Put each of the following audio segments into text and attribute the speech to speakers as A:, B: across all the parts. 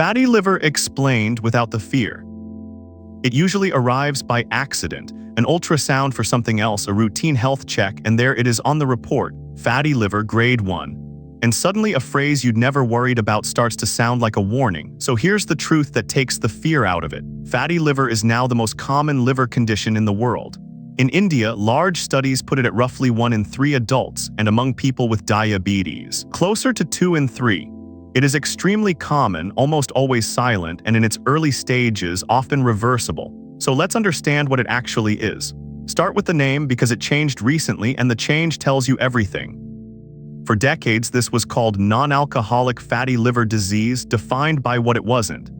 A: Fatty liver explained without the fear. It usually arrives by accident, an ultrasound for something else, a routine health check, and there it is on the report, fatty liver grade 1. And suddenly a phrase you'd never worried about starts to sound like a warning. So here's the truth that takes the fear out of it. Fatty liver is now the most common liver condition in the world. In India, large studies put it at roughly 1 in 3 adults and among people with diabetes, closer to 2 in 3. It is extremely common, almost always silent, and in its early stages often reversible. So let's understand what it actually is. Start with the name because it changed recently and the change tells you everything. For decades, this was called non-alcoholic fatty liver disease, defined by what it wasn't.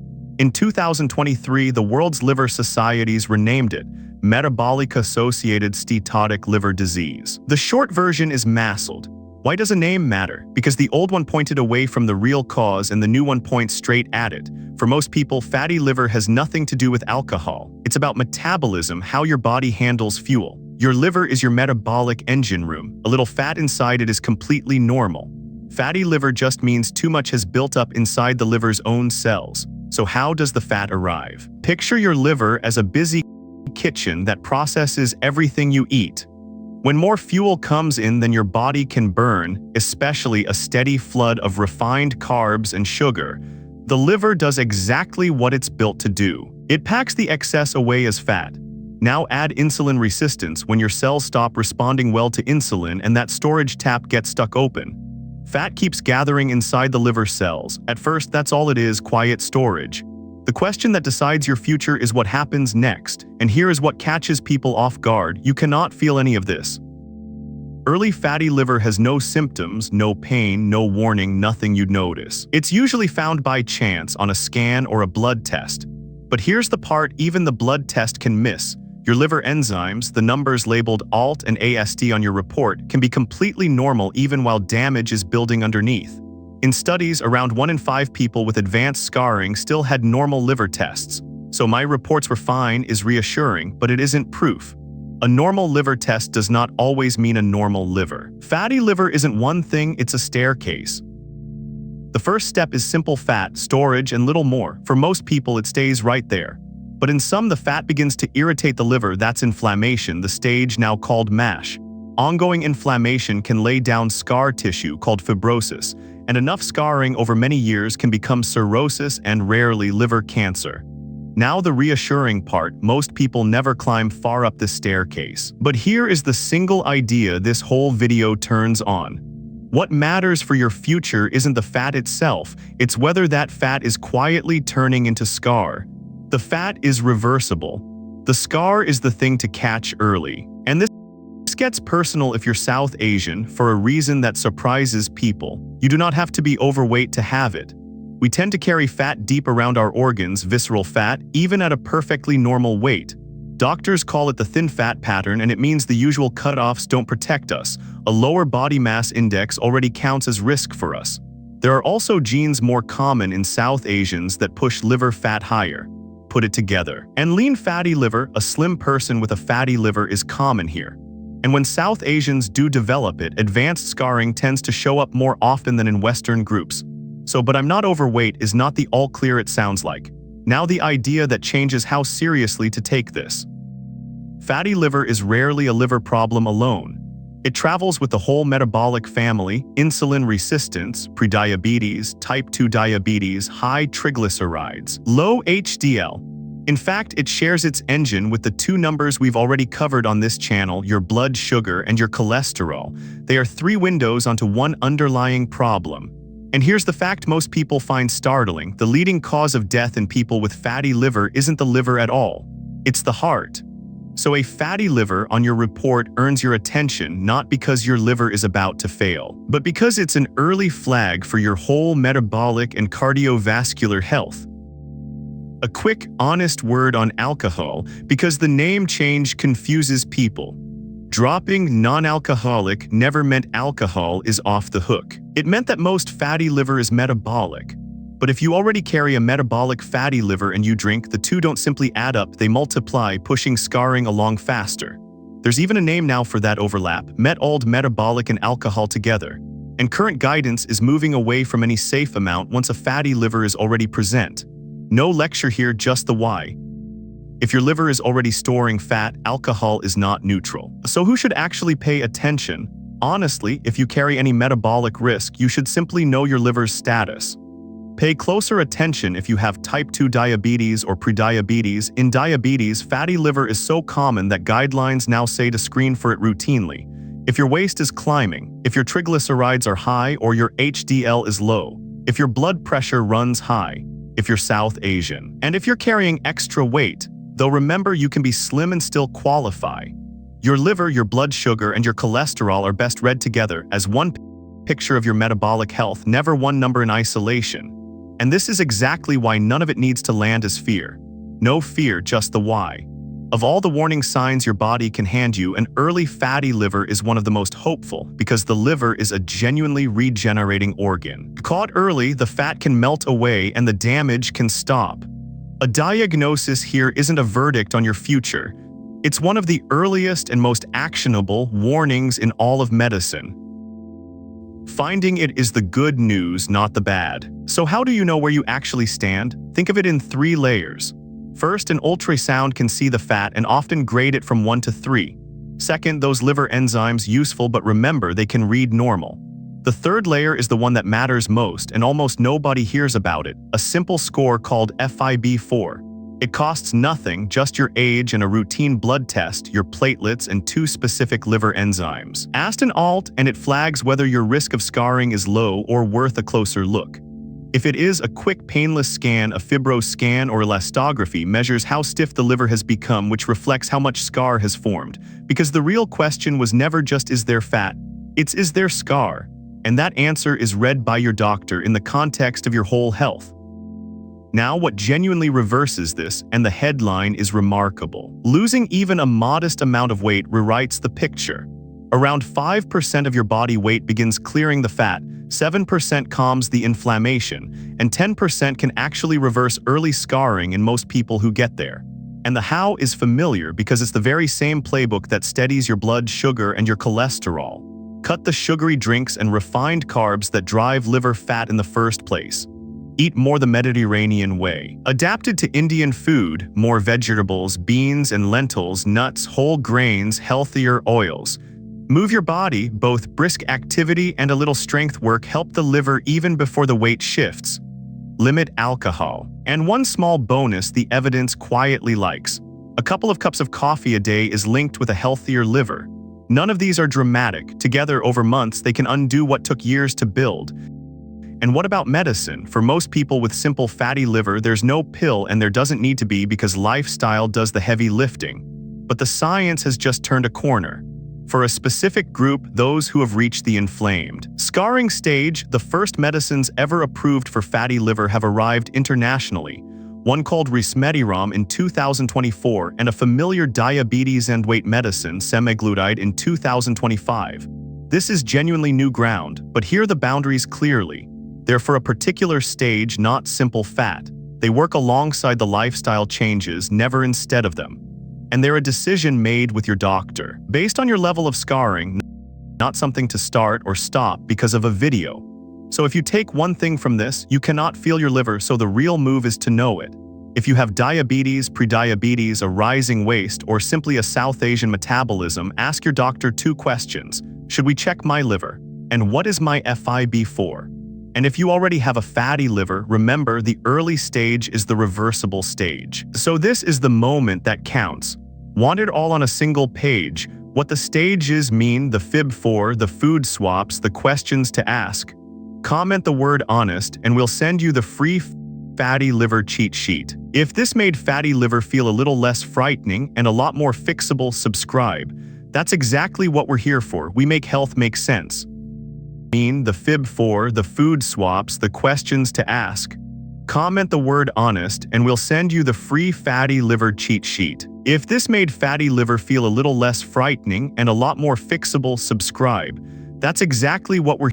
A: In 2023, the World's Liver Societies renamed it Metabolic Associated Steatotic Liver Disease. The short version is MASLD. Why does a name matter? Because the old one pointed away from the real cause and the new one points straight at it. For most people, fatty liver has nothing to do with alcohol. It's about metabolism, how your body handles fuel. Your liver is your metabolic engine room. A little fat inside it is completely normal. Fatty liver just means too much has built up inside the liver's own cells. So how does the fat arrive? Picture your liver as a busy kitchen that processes everything you eat. When more fuel comes in than your body can burn, especially a steady flood of refined carbs and sugar, the liver does exactly what it's built to do. It packs the excess away as fat. Now add insulin resistance when your cells stop responding well to insulin and that storage tap gets stuck open. Fat keeps gathering inside the liver cells. At first, that's all it is, quiet storage. The question that decides your future is what happens next, and here is what catches people off guard. You cannot feel any of this. Early fatty liver has no symptoms, no pain, no warning, nothing you'd notice. It's usually found by chance on a scan or a blood test. But here's the part even the blood test can miss. Your liver enzymes, the numbers labeled ALT and AST on your report, can be completely normal even while damage is building underneath. In studies, around 1 in 5 people with advanced scarring still had normal liver tests. So my reports were fine is reassuring, but it isn't proof. A normal liver test does not always mean a normal liver. Fatty liver isn't one thing, it's a staircase. The first step is simple fat storage and little more. For most people, it stays right there. But in some, the fat begins to irritate the liver. That's inflammation, the stage now called MASH. Ongoing inflammation can lay down scar tissue called fibrosis, and enough scarring over many years can become cirrhosis and rarely liver cancer. Now the reassuring part, most people never climb far up this staircase. But here is the single idea this whole video turns on. What matters for your future isn't the fat itself, it's whether that fat is quietly turning into scar. The fat is reversible. The scar is the thing to catch early. And this gets personal if you're South Asian for a reason that surprises people. You do not have to be overweight to have it. We tend to carry fat deep around our organs, visceral fat, even at a perfectly normal weight. Doctors call it the thin fat pattern, and it means the usual cutoffs don't protect us. A lower body mass index already counts as risk for us. There are also genes more common in South Asians that push liver fat higher. Put it together. And lean fatty liver, a slim person with a fatty liver, is common here. And when South Asians do develop it, advanced scarring tends to show up more often than in Western groups. So, but I'm not overweight is not the all clear it sounds like. Now the idea that changes how seriously to take this. Fatty liver is rarely a liver problem alone. It travels with the whole metabolic family: insulin resistance, prediabetes, type 2 diabetes, high triglycerides, low HDL. In fact, it shares its engine with the two numbers we've already covered on this channel, your blood sugar and your cholesterol. They are 3 windows onto one underlying problem. And here's the fact most people find startling: the leading cause of death in people with fatty liver isn't the liver at all. It's the heart. So a fatty liver on your report earns your attention not because your liver is about to fail, but because it's an early flag for your whole metabolic and cardiovascular health. A quick, honest word on alcohol, because the name change confuses people. Dropping non-alcoholic never meant alcohol is off the hook. It meant that most fatty liver is metabolic. But if you already carry a metabolic fatty liver and you drink, the two don't simply add up, they multiply, pushing scarring along faster. There's even a name now for that overlap: MASLD, metabolic and alcohol together. and current guidance is moving away from any safe amount once a fatty liver is already present. No lecture here, just the why. If your liver is already storing fat, alcohol is not neutral. So who should actually pay attention? Honestly, if you carry any metabolic risk, you should simply know your liver's status. Pay closer attention if you have type 2 diabetes or prediabetes. In diabetes, fatty liver is so common that guidelines now say to screen for it routinely. If your waist is climbing, if your triglycerides are high or your HDL is low, if your blood pressure runs high, if you're South Asian, and if you're carrying extra weight, though remember you can be slim and still qualify. Your liver, your blood sugar, and your cholesterol are best read together as one picture of your metabolic health, never one number in isolation. And this is exactly why none of it needs to land as fear. No fear, just the why. Of all the warning signs your body can hand you, an early fatty liver is one of the most hopeful because the liver is a genuinely regenerating organ. Caught early, the fat can melt away and the damage can stop. A diagnosis here isn't a verdict on your future. It's one of the earliest and most actionable warnings in all of medicine. Finding it is the good news, not the bad. So how do you know where you actually stand? Think of it in 3 layers. First, an ultrasound can see the fat and often grade it from 1 to 3. Second, those liver enzymes useful, but remember they can read normal. The third layer is the one that matters most and almost nobody hears about it, a simple score called FIB4. It costs nothing, just your age and a routine blood test, your platelets, and 2 specific liver enzymes. Ask an alt and it flags whether your risk of scarring is low or worth a closer look. If it is, a quick painless scan, a fibro scan or elastography measures how stiff the liver has become, which reflects how much scar has formed. Because the real question was never just is there fat, it's is there scar? And that answer is read by your doctor in the context of your whole health. Now, what genuinely reverses this, and the headline is remarkable. Losing even a modest amount of weight rewrites the picture. Around 5% of your body weight begins clearing the fat, 7% calms the inflammation, and 10% can actually reverse early scarring in most people who get there. And the how is familiar because it's the very same playbook that steadies your blood sugar and your cholesterol. Cut the sugary drinks and refined carbs that drive liver fat in the first place. Eat more the Mediterranean way. Adapted to Indian food, more vegetables, beans and lentils, nuts, whole grains, healthier oils. Move your body, both brisk activity and a little strength work help the liver even before the weight shifts. Limit alcohol. And one small bonus the evidence quietly likes. A couple of cups of coffee a day is linked with a healthier liver. None of these are dramatic. Together over months, they can undo what took years to build. And what about medicine? For most people with simple fatty liver, there's no pill and there doesn't need to be because lifestyle does the heavy lifting. But the science has just turned a corner. For a specific group, those who have reached the inflamed scarring stage, the first medicines ever approved for fatty liver have arrived internationally. One called resmetirom in 2024 and a familiar diabetes and weight medicine, semaglutide, in 2025. This is genuinely new ground, but here the boundaries clearly. They're for a particular stage, not simple fat. They work alongside the lifestyle changes, never instead of them. And they're a decision made with your doctor, based on your level of scarring, not something to start or stop because of a video. So if you take one thing from this, you cannot feel your liver, so the real move is to know it. If you have diabetes, prediabetes, a rising waist, or simply a South Asian metabolism, ask your doctor 2 questions. Should we check my liver? And what is my FIB4? And if you already have a fatty liver, remember the early stage is the reversible stage. So this is the moment that counts. Want it all on a single page. What the stages mean, the FIB4, the food swaps, the questions to ask. Comment the word honest and we'll send you the free fatty liver cheat sheet. If this made fatty liver feel a little less frightening and a lot more fixable, subscribe. That's exactly what we're here for. We make health make sense. The FIB4, the food swaps, the questions to ask. Comment the word honest and we'll send you the free fatty liver cheat sheet. If this made fatty liver feel a little less frightening and a lot more fixable, subscribe. That's exactly what we're